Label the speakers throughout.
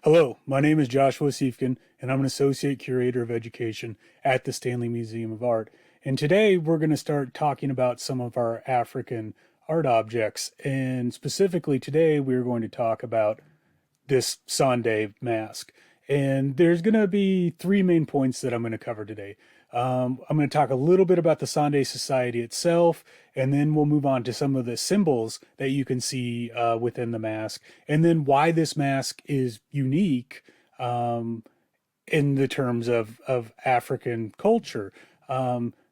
Speaker 1: Hello, my name is Joshua Siefken, and I'm an Associate Curator of Education at the Stanley Museum of Art. And today we're going to start talking about some of our African art objects. And specifically today we're going to talk about this Sande mask. And there's going to be three main points that I'm going to cover today. I'm going to talk a little bit about the Sande Society itself, and then we'll move on to some of the symbols that you can see within the mask, and then why this mask is unique in the terms of African culture.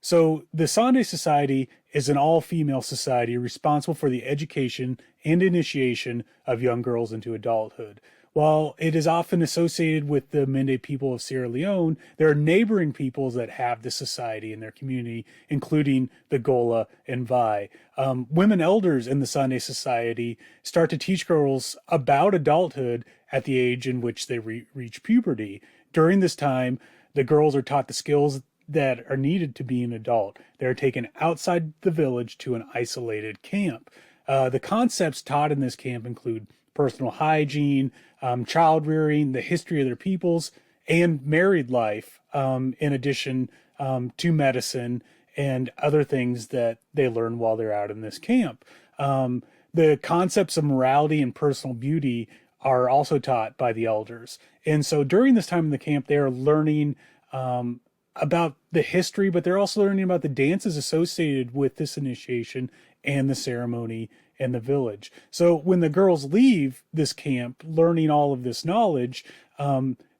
Speaker 1: So the Sande Society is an all-female society responsible for the education and initiation of young girls into adulthood. While it is often associated with the Mende people of Sierra Leone, there are neighboring peoples that have this society in their community, including the Gola and Vai. Women elders in the Sande Society start to teach girls about adulthood at the age in which they reach puberty. During this time, the girls are taught the skills that are needed to be an adult. They're taken outside the village to an isolated camp. The concepts taught in this camp include personal hygiene, child rearing, the history of their peoples, and married life, in addition to medicine and other things that they learn while they're out in this camp. The concepts of morality and personal beauty are also taught by the elders. And so during this time in the camp, they are learning about the history, but they're also learning about the dances associated with this initiation and the ceremony in the village. So when the girls leave this camp, learning all of this knowledge,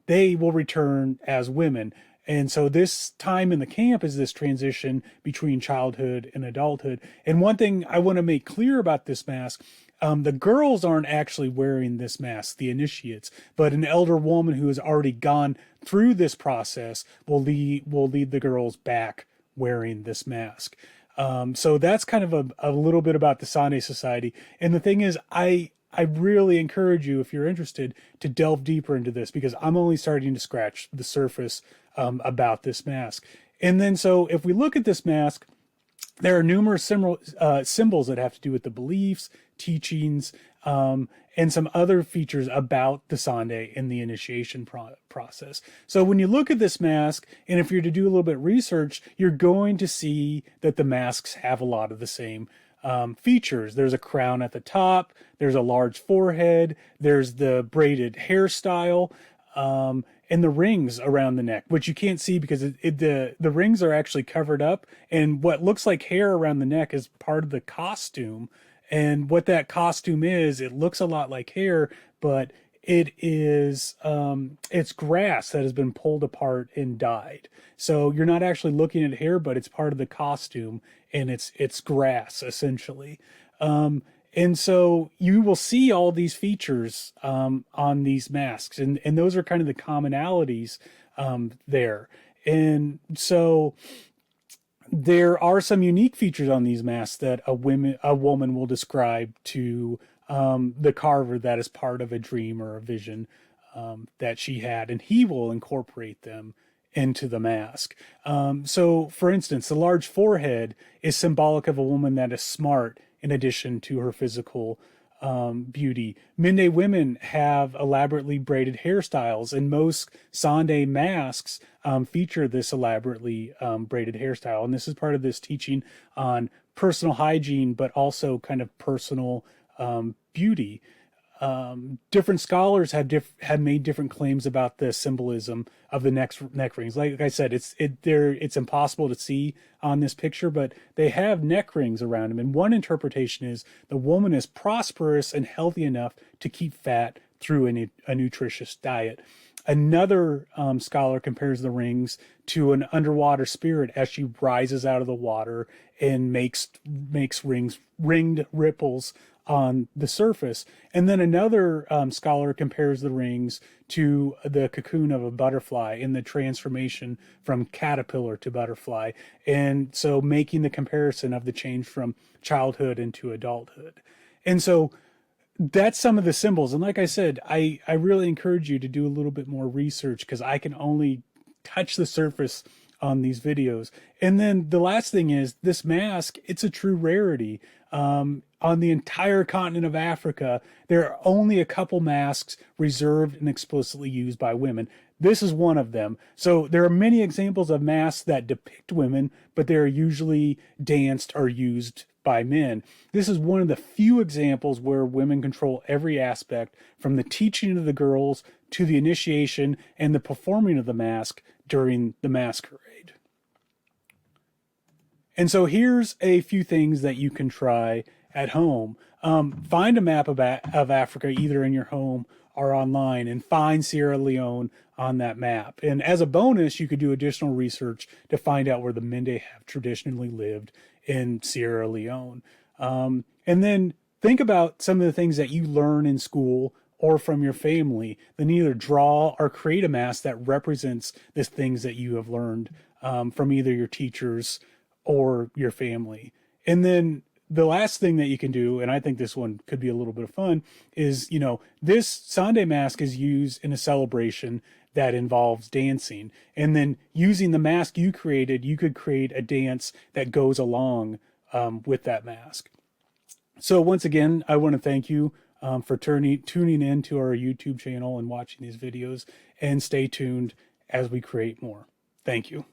Speaker 1: they will return as women. And so this time in the camp is this transition between childhood and adulthood. And one thing I want to make clear about this mask, the girls aren't actually wearing this mask, the initiates, but an elder woman who has already gone through this process will lead the girls back wearing this mask. So that's kind of a little bit about the Sande Society. And the thing is, I really encourage you, if you're interested, to delve deeper into this, because I'm only starting to scratch the surface about this mask. And then so if we look at this mask, there are numerous symbols that have to do with the beliefs, teachings, and some other features about the Sande in the initiation process. So when you look at this mask, and if you're to do a little bit of research, you're going to see that the masks have a lot of the same features. There's a crown at the top, there's a large forehead, there's the braided hairstyle, and the rings around the neck, which you can't see because the rings are actually covered up, and what looks like hair around the neck is part of the costume. And what that costume is, it looks a lot like hair, but it is it's grass that has been pulled apart and dyed. So you're not actually looking at hair, but it's part of the costume, and it's grass essentially. And so you will see all these features on these masks, and those are kind of the commonalities there. And so there are some unique features on these masks that a woman will describe to the carver that is part of a dream or a vision that she had, and he will incorporate them into the mask. So, for instance, the large forehead is symbolic of a woman that is smart in addition to her physical beauty. Mende women have elaborately braided hairstyles, and most Sande masks feature this elaborately braided hairstyle. And this is part of this teaching on personal hygiene, but also kind of personal beauty. Different scholars have made different claims about the symbolism of the neck rings. Like I said, it's impossible to see on this picture, but they have neck rings around them. And one interpretation is the woman is prosperous and healthy enough to keep fat through a nutritious diet. Another scholar compares the rings to an underwater spirit as she rises out of the water and makes ringed ripples on the surface. And then another scholar compares the rings to the cocoon of a butterfly in the transformation from caterpillar to butterfly. And so making the comparison of the change from childhood into adulthood. And so that's some of the symbols. And like I said, I really encourage you to do a little bit more research, because I can only touch the surface on these videos. And then the last thing is this mask, it's a true rarity. On the entire continent of Africa, there are only a couple masks reserved and explicitly used by women. This is one of them. So there are many examples of masks that depict women, but they're usually danced or used by men. This is one of the few examples where women control every aspect, from the teaching of the girls to the initiation and the performing of the mask during the masquerade. And so here's a few things that you can try at home. Find a map of Africa, either in your home or online, and find Sierra Leone on that map. And as a bonus, you could do additional research to find out where the Mende have traditionally lived in Sierra Leone. And then think about some of the things that you learn in school or from your family. Then either draw or create a mask that represents the things that you have learned from either your teachers or your family. And then the last thing that you can do, and I think this one could be a little bit of fun, is, this Sande mask is used in a celebration that involves dancing. And then using the mask you created, you could create a dance that goes along with that mask. So once again, I want to thank you for tuning in to our YouTube channel and watching these videos, and stay tuned as we create more. Thank you.